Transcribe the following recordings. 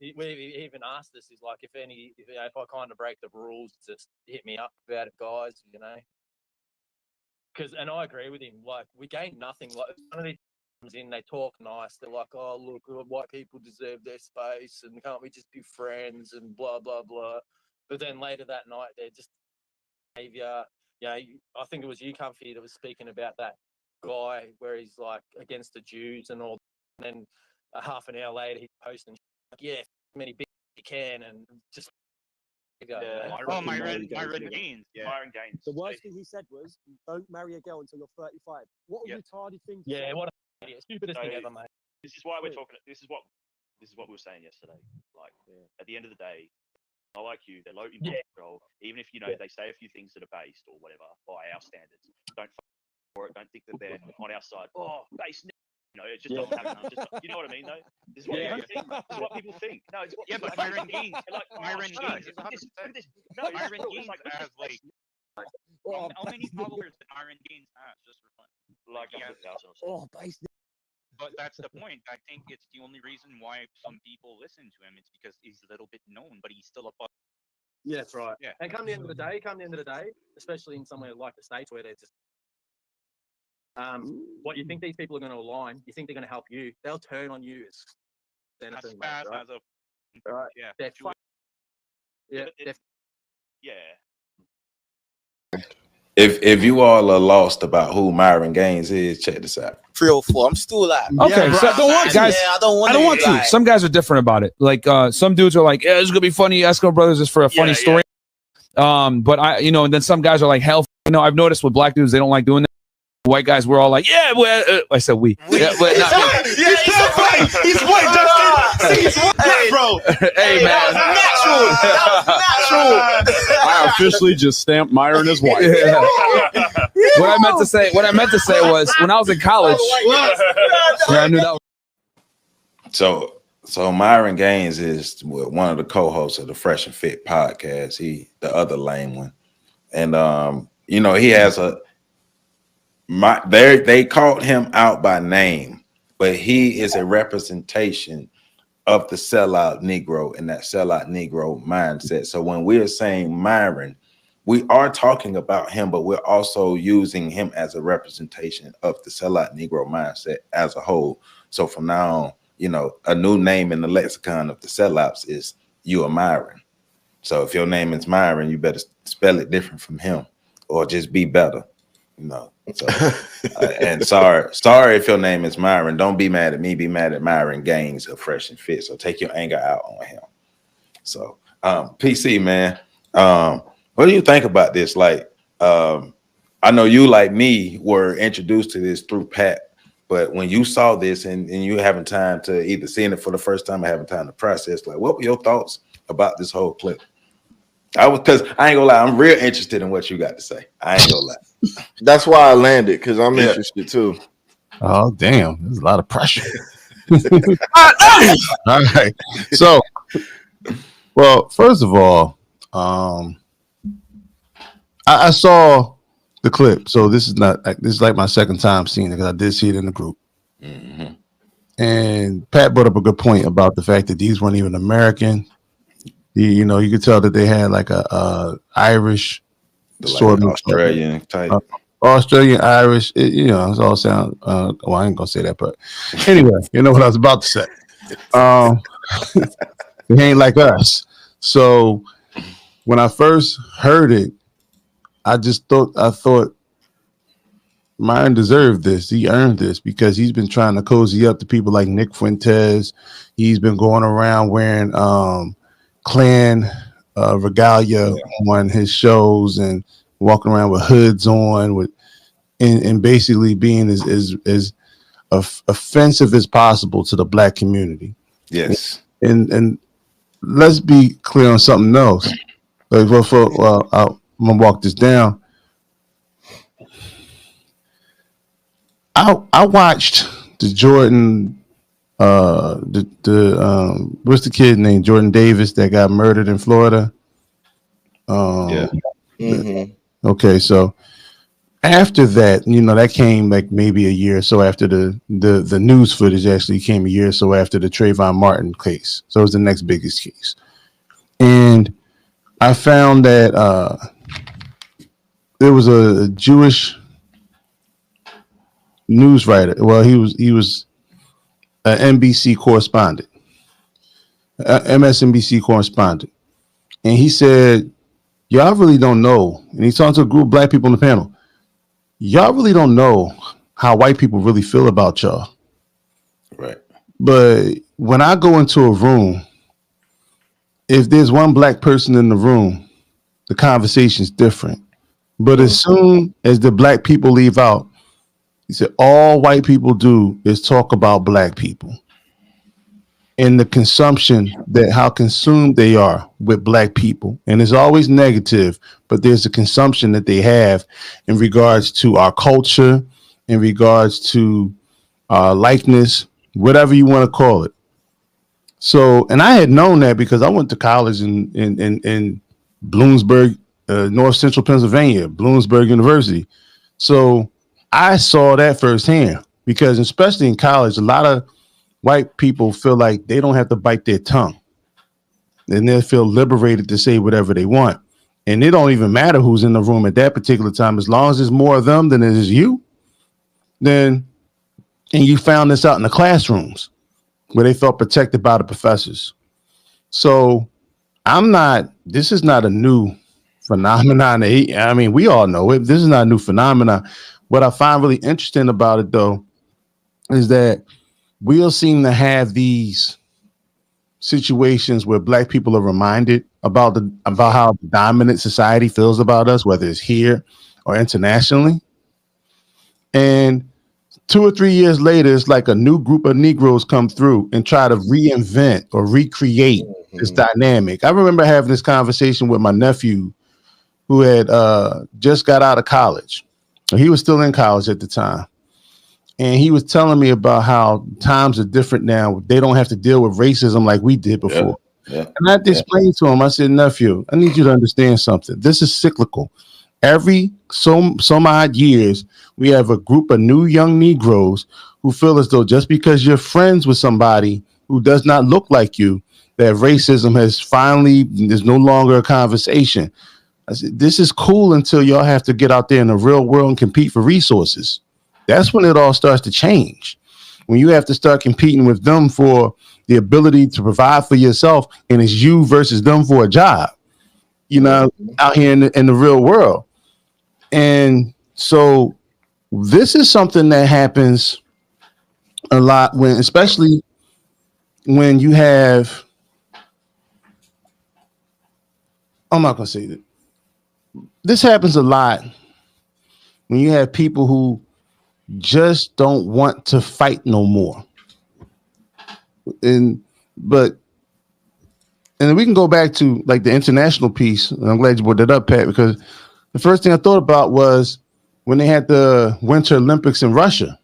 even asked us, is like, if I kind of break the rules, just hit me up about it, guys. And I agree with him. Like, we gain nothing. Like, one of these comes in, they talk nice. They're like, oh, look, white people deserve their space, and can't we just be friends and blah blah blah. But then later that night, they're just behavior. I think it was you, Comfy, that was speaking about that guy where he's like against the Jews and all. And then half an hour later, he's posting like, yeah, many big you can, and just. Myron Gaines. Yeah. Myron Gaines. The worst thing he said was, "Don't marry a girl until you're 35." What a retarded thing to say. Yeah, what a stupidest thing ever, mate. This is why we're talking. This is what we were saying yesterday. Like, at the end of the day, I like you. They're low impulse control. Even if they say a few things that are based or whatever by our standards, don't for it. Don't think that they're on our side. Oh, base. It just doesn't happen. You know what I mean, though? This is what people think. This is what people think. No, it's what but Myron Gaines. Myron Gaines. No, Myron Gaines has like. How many followers did Myron Gaines have? Just for fun. Like 100,000. Oh, base. But that's the point. I think it's the only reason why some people listen to him. It's because he's a little bit known, but he's still a. Yeah, that's right. Yeah. And come the end of the day, especially in somewhere like the States where they're just. What you think these people are going to align? You think they're going to help you? They'll turn on you. As fast as a. Right. Yeah. If you all are lost about who Myron Gaines is, check this out. 304. I'm still alive. Okay, so don't want guys. I don't want to. Some guys are different about it. Like some dudes are like, yeah, it's gonna be funny. Eskimo Brothers is for a funny story. But and then some guys are like, hell, I've noticed with black dudes they don't like doing that. White guys, we're all like, yeah, well, I said we. Yeah, but not me. Yeah, he's white. He's white, Justin. He's white, bro. Hey, man. That was natural. I officially just stamped Myron as white. Yeah. What I meant to say was when I was in college. I knew that was. So Myron Gaines is one of the co-hosts of the Fresh and Fit podcast. He the other lame one, and he has they called him out by name, but he is a representation of the sellout Negro and that sellout Negro mindset. So when we're saying Myron, we are talking about him, but we're also using him as a representation of the sellout Negro mindset as a whole. So from now on, a new name in the lexicon of the sellouts is you are Myron. So if your name is Myron, you better spell it different from him or just be better. So and sorry if your name is Myron. Don't be mad at me. Be mad at Myron Gaines of Fresh and Fit. So take your anger out on him. So PC man, what do you think about this? Like, I know you like me were introduced to this through Pat, but when you saw this and you having time to either seeing it for the first time or having time to process, like, what were your thoughts about this whole clip? Because I ain't gonna lie, I'm real interested in what you got to say. I ain't gonna lie. That's why I landed, because I'm interested too. Oh, damn. There's a lot of pressure. All right. So, well, first of all, I saw the clip. So this is like my second time seeing it because I did see it in the group. Mm-hmm. And Pat brought up a good point about the fact that these weren't even American. You could tell that they had like a Irish sort of Australian type. Australian, Irish, it all sound I ain't gonna say that, but anyway, you know what I was about to say. It ain't like us. So when I first heard it, I thought Myron deserved this. He earned this because he's been trying to cozy up to people like Nick Fuentes. He's been going around wearing Klan regalia on his shows and walking around with hoods on, and basically being as offensive as possible to the black community. Yes, and let's be clear on something else. I'm gonna walk this down. I watched the Jordan. What's the kid named Jordan Davis that got murdered in Florida? Mm-hmm. Okay, so after that, that came like maybe a year or so after the news footage actually came a year or so after the Trayvon Martin case. So it was the next biggest case. And I found that there was a Jewish news writer. Well, he was an NBC correspondent, MSNBC correspondent. And he said, y'all really don't know. And he's talking to a group of black people on the panel. Y'all really don't know how white people really feel about y'all. Right. But when I go into a room, if there's one black person in the room, the conversation's different. But as soon as the black people leave out, he said, all white people do is talk about black people and the consumption, that how consumed they are with black people. And it's always negative, but there's a consumption that they have in regards to our culture, in regards to likeness, whatever you want to call it. So, and I had known that because I went to college in Bloomsburg, North Central Pennsylvania, Bloomsburg University. So I saw that firsthand because especially in college, a lot of white people feel like they don't have to bite their tongue and they feel liberated to say whatever they want. And it don't even matter who's in the room at that particular time. As long as there's more of them than it is you, then, and you found this out in the classrooms where they felt protected by the professors. So this is not a new phenomenon. I mean, we all know it. This is not a new phenomenon. What I find really interesting about it though, is that we'll seem to have these situations where black people are reminded about how dominant society feels about us, whether it's here or internationally. And 2 or 3 years later, it's like a new group of Negroes come through and try to reinvent or recreate this dynamic. I remember having this conversation with my nephew who had just got out of college. He was still in college at the time. And he was telling me about how times are different now. They don't have to deal with racism like we did before. Yeah. And I had to explain to him, I said, nephew, I need you to understand something. This is cyclical. Every some odd years, we have a group of new young Negroes who feel as though just because you're friends with somebody who does not look like you, that racism is no longer a conversation. I said, this is cool until y'all have to get out there in the real world and compete for resources. That's when it all starts to change. When you have to start competing with them for the ability to provide for yourself, and it's you versus them for a job, out here in the real world. And so this is something that happens a lot especially when you have, I'm not going to say that. This happens a lot when you have people who just don't want to fight no more. And we can go back to like the international piece. And I'm glad you brought that up, Pat, because the first thing I thought about was when they had the Winter Olympics in Russia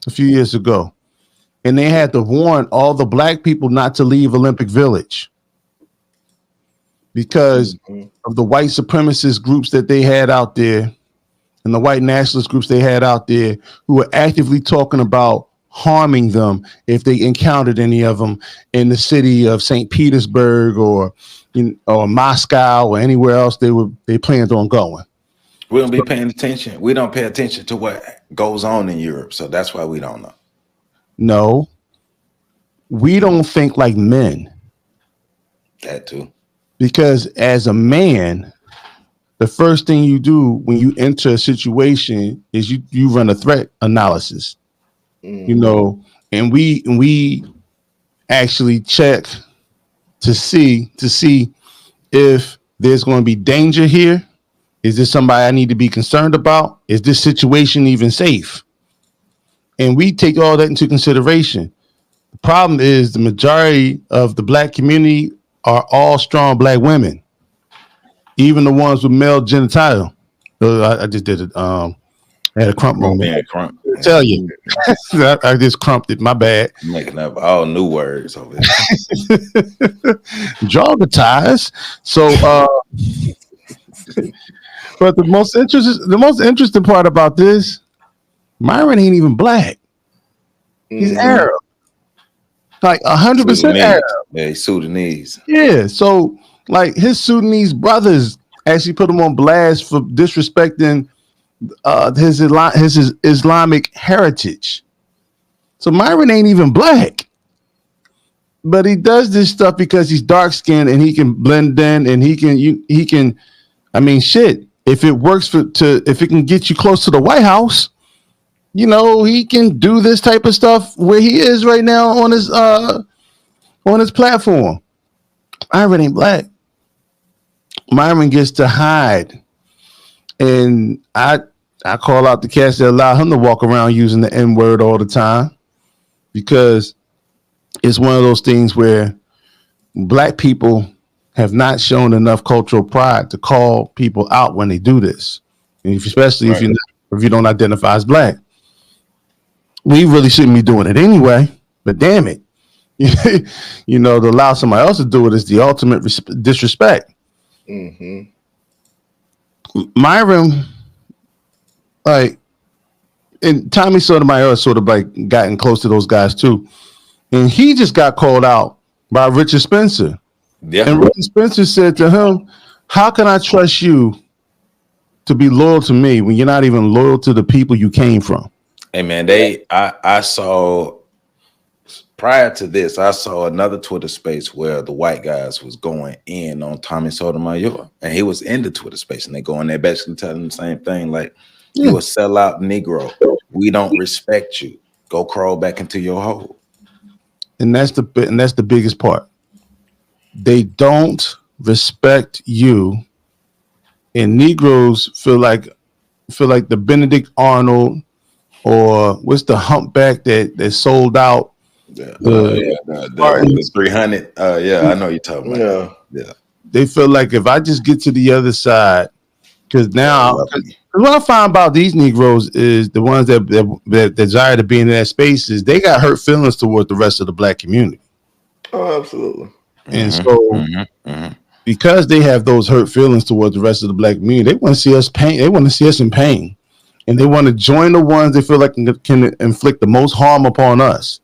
a few years ago, and they had to warn all the black people not to leave Olympic Village because of the white supremacist groups that they had out there and the white nationalist groups they had out there who were actively talking about harming them if they encountered any of them in the city of St. Petersburg or Moscow or anywhere else they planned on going. We don't be paying attention. We don't pay attention to what goes on in Europe, so that's why we don't know. No, we don't think like men. That too. Because as a man, the first thing you do when you enter a situation is you run a threat analysis, and we actually check to see if there's going to be danger here. Is this somebody I need to be concerned about? Is this situation even safe? And we take all that into consideration. The problem is the majority of the black community are all strong black women. Even the ones with male genitalia. I just did it. I had a crump moment. I tell you, I just crumped it. My bad. Making up all new words over there. Draw the ties. So, But the most interesting part about this, Myron ain't even black. He's Arab. Like 100% Arab. Yeah, he's Sudanese. Yeah. So like his Sudanese brothers actually put him on blast for disrespecting his Islamic heritage. So Myron ain't even black. But he does this stuff because he's dark skinned and he can blend in and he can I mean shit. If it works if it can get you close to the White House, you know, he can do this type of stuff where he is right now on his platform. Myron ain't black. Myron gets to hide. And I call out the cats that allow him to walk around using the N-word all the time, because it's one of those things where black people have not shown enough cultural pride to call people out when they do this, especially if you don't identify as black. We really shouldn't be doing it anyway, but damn it, you know, to allow somebody else to do it is the ultimate disrespect. Mm-hmm. Myron, like, and Tommy Sotomayor sort of like gotten close to those guys too, and he just got called out by Richard Spencer. Yeah. And Richard Spencer said to him, "How can I trust you to be loyal to me when you're not even loyal to the people you came from?" Hey man, I saw prior to this, I saw another Twitter space where the white guys was going in on Tommy Sotomayor, and he was in the Twitter space, and they go in there basically telling the same thing, like, "You a sellout Negro. We don't respect you. Go crawl back into your hole." And that's the biggest part. They don't respect you, and Negroes feel like the Benedict Arnold, or what's the humpback that sold out? The 300. Yeah, I know you're talking about. Yeah. They feel like if I just get to the other side, because now what I find about these Negroes is the ones that desire to be in that space is they got hurt feelings toward the rest of the black community. Oh, absolutely. And so because they have those hurt feelings towards the rest of the black community, they want to see us pain. They want to see us in pain. And they want to join the ones they feel like can inflict the most harm upon us.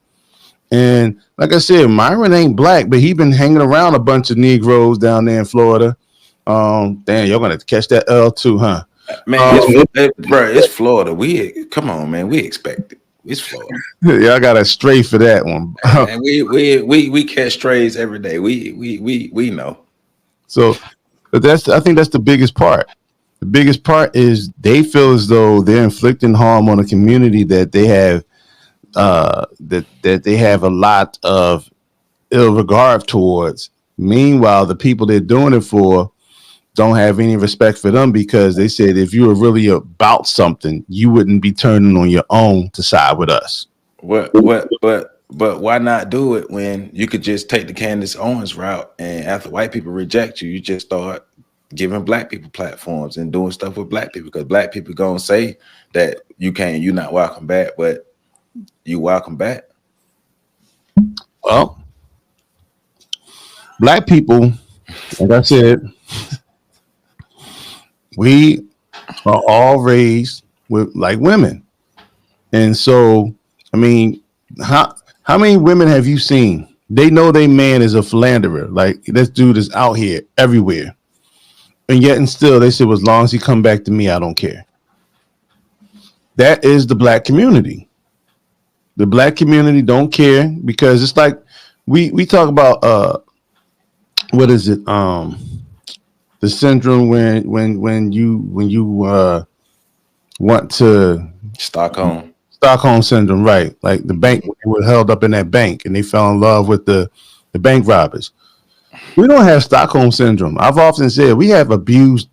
And like I said, Myron ain't black, but he been hanging around a bunch of Negroes down there in Florida. Damn, y'all gonna catch that L too, huh? Man, it's Florida. Come on, man. We expect it. It's Florida. Yeah, I got a stray for that one. And we catch strays every day. We know. So, but I think that's the biggest part. The biggest part is they feel as though they're inflicting harm on a community that they have that they have a lot of ill regard towards. Meanwhile, the people they're doing it for don't have any respect for them, because they said if you were really about something, you wouldn't be turning on your own to side with us. But why not do it when you could just take the Candace Owens route, and after white people reject you, you just start giving black people platforms and doing stuff with black people, because black people gonna say that you're not welcome back, but you welcome back. Well, black people, like I said, we are all raised with like women. And so, I mean, how many women have you seen? They know their man is a philanderer. Like, this dude is out here everywhere. And yet and still they say, well, as long as he come back to me, I don't care. That is the black community. The black community don't care, because it's like we talk about what is it? The syndrome when you want to Stockholm syndrome, right? Like the bank, they were held up in that bank and they fell in love with the bank robbers. We don't have Stockholm syndrome. I've often said we have abused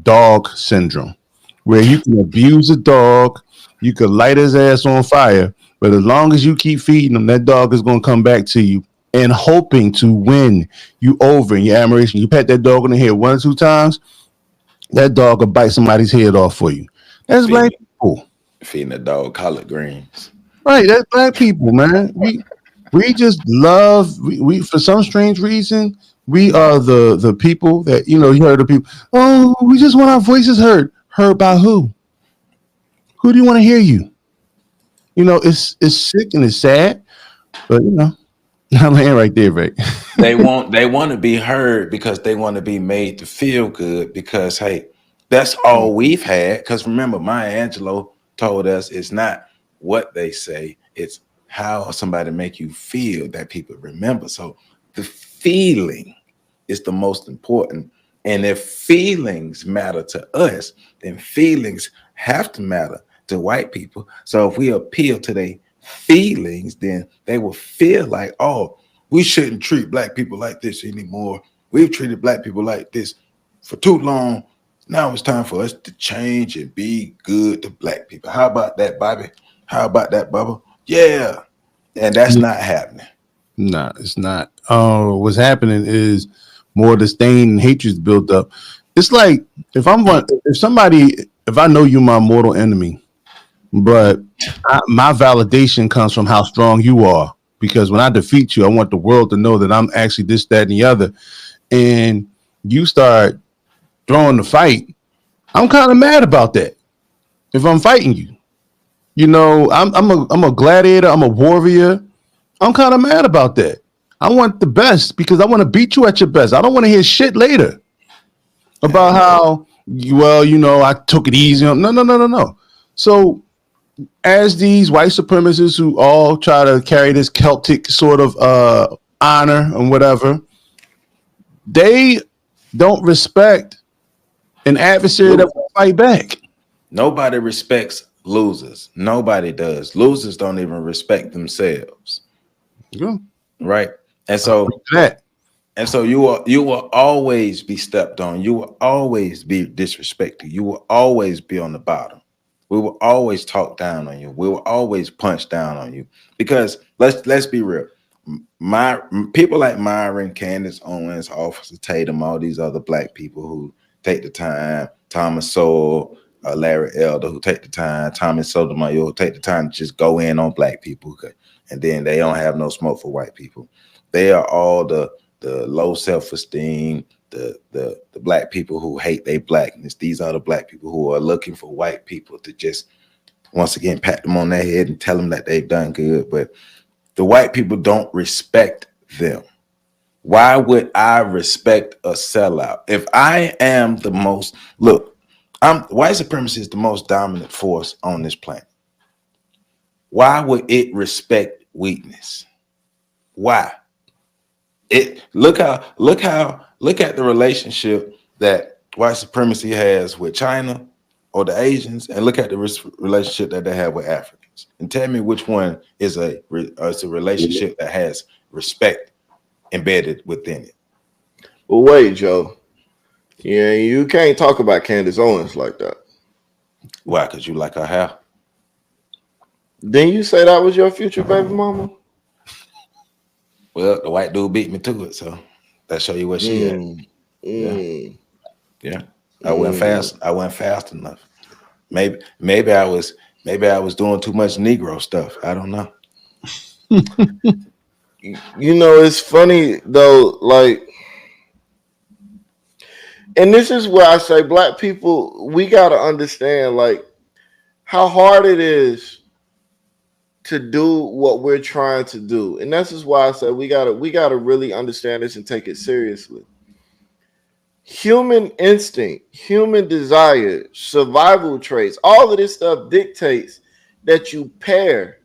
dog syndrome, where you can abuse a dog, you could light his ass on fire, but as long as you keep feeding him, that dog is going to come back to you and hoping to win you over in your admiration. You pat that dog on the head 1 or 2 times, that dog will bite somebody's head off for you. That's black people. Feeding the dog collard greens. Right, that's black people, man. We just love, we for some strange reason, We are the people that, you know, you heard the people, oh, we just want our voices heard. Heard by who? Who do you want to hear you? You know, it's sick and it's sad, but you know, I'm laying right there, right? They want to be heard because they want to be made to feel good because hey, that's all we've had. Because remember, Maya Angelou told us it's not what they say, it's how somebody make you feel that people remember. So the feeling is the most important. And if feelings matter to us, then feelings have to matter to white people. So if we appeal to their feelings, then they will feel like, oh, we shouldn't treat black people like this anymore. We've treated black people like this for too long. Now it's time for us to change and be good to black people. How about that, Bobby? How about that, Bubba? Yeah. And that's not happening. Nah, it's not. What's happening is more disdain and hatred's built up. It's like if I know you're my mortal enemy, but my validation comes from how strong you are. Because when I defeat you, I want the world to know that I'm actually this, that, and the other. And you start throwing the fight, I'm kind of mad about that. If I'm fighting you, you know, I'm a gladiator, I'm a warrior. I'm kind of mad about that. I want the best because I want to beat you at your best. I don't want to hear shit later about how well, you know, I took it easy. No. So as these white supremacists who all try to carry this Celtic sort of honor and whatever, they don't respect an adversary that will fight back. Nobody respects losers. Nobody does. Losers don't even respect themselves. Yeah. Right. And so you will always be stepped on. You will always be disrespected. You will always be on the bottom. We will always talk down on you. We will always punch down on you. Because let's be real. People like Myron, Candace Owens, Officer Tatum, all these other black people who take the time, Thomas Sowell, Larry Elder, who take the time, Thomas Sotomayor, who take the time to just go in on black people, and then they don't have no smoke for white people. They are all the low self-esteem, the black people who hate their blackness. These are the black people who are looking for white people to just once again pat them on their head and tell them that they've done good. But the white people don't respect them. Why would I respect a sellout? If I am the most, white supremacy is the most dominant force on this planet. Why would it respect weakness? Why? Look at the relationship that white supremacy has with China or the Asians, and look at the relationship that they have with Africans, and tell me which one is a relationship that has respect embedded within it. But wait, Joe. Yeah, you can't talk about Candace Owens like that. Why? Because you like her hair. Didn't you say that was your future baby mama? Well, the white dude beat me to it, so that show you what she had. Yeah. I went fast. I went fast enough. Maybe I was doing too much Negro stuff. I don't know. You know, it's funny though, like, and this is where I say black people, we gotta understand like how hard it is to do what we're trying to do. And that's just why I say we gotta really understand this and take it seriously. Human instinct, human desire, survival traits, all of this stuff dictates that you pair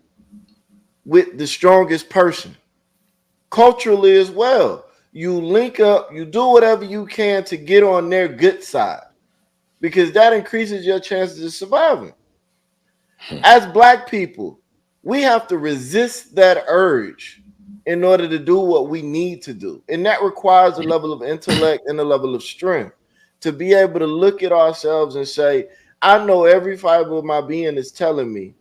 with the strongest person. Culturally as well. You link up, you do whatever you can to get on their good side because that increases your chances of surviving. As black people, we have to resist that urge in order to do what we need to do. And that requires a level of intellect and a level of strength to be able to look at ourselves and say, I know every fiber of my being is telling me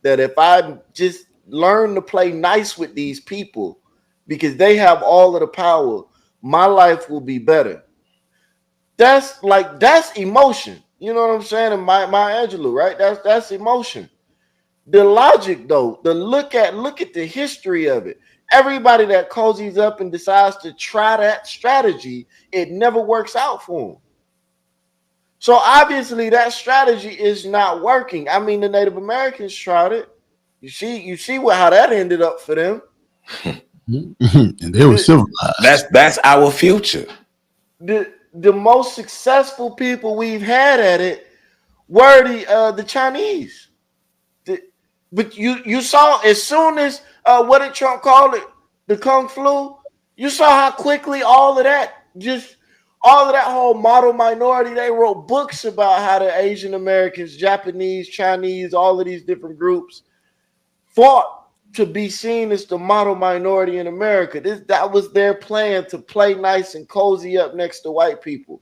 that if I just learn to play nice with these people, because they have all of the power, my life will be better. That's emotion. You know what I'm saying? And Maya Angelou, right? That's emotion. The logic, though, look at the history of it. everybody that cozies up and decides to try that strategy, it never works out for them. So obviously that strategy is not working. I mean, the Native Americans tried it. You see how that ended up for them. And they were civilized. That's our future. The most successful people we've had at it were the Chinese. But you saw as soon as what did Trump call it? The Kung Flu. You saw how quickly all of that whole model minority, they wrote books about how the Asian Americans, Japanese, Chinese, all of these different groups fought to be seen as the model minority in America. That was their plan, to play nice and cozy up next to white people.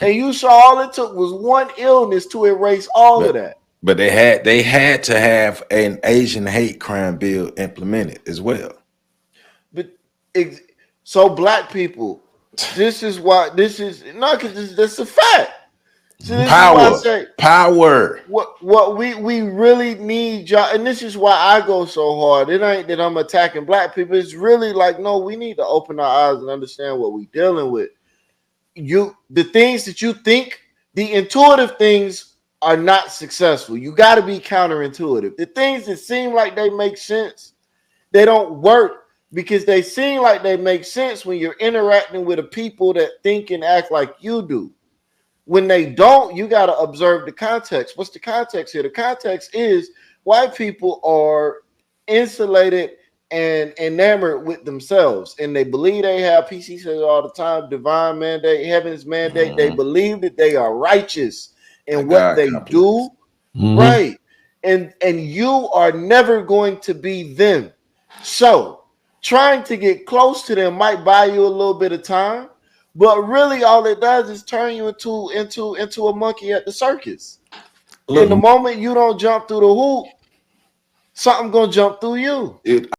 And you saw all it took was one illness to erase all of that. But they had to have an Asian hate crime bill implemented as well. But so black people, this is because this a fact. So this Power, is why I say, power. What we really need, y'all, and this is why I go so hard. It ain't that I'm attacking black people. It's really like, no, we need to open our eyes and understand what we're dealing with. The things that you think, the intuitive things are not successful. You got to be counterintuitive. The things that seem like they make sense, they don't work because they seem like they make sense when you're interacting with a people that think and act like you do. When they don't, you got to observe the context. What's the context here? The context is white people are insulated and enamored with themselves, and they believe they have, PC says all the time, divine mandate, heaven's mandate. They believe that they are righteous in what they do, right? And you are never going to be them. So trying to get close to them might buy you a little bit of time, but really all it does is turn you into a monkey at the circus. And the moment you don't jump through the hoop, something gonna jump through you.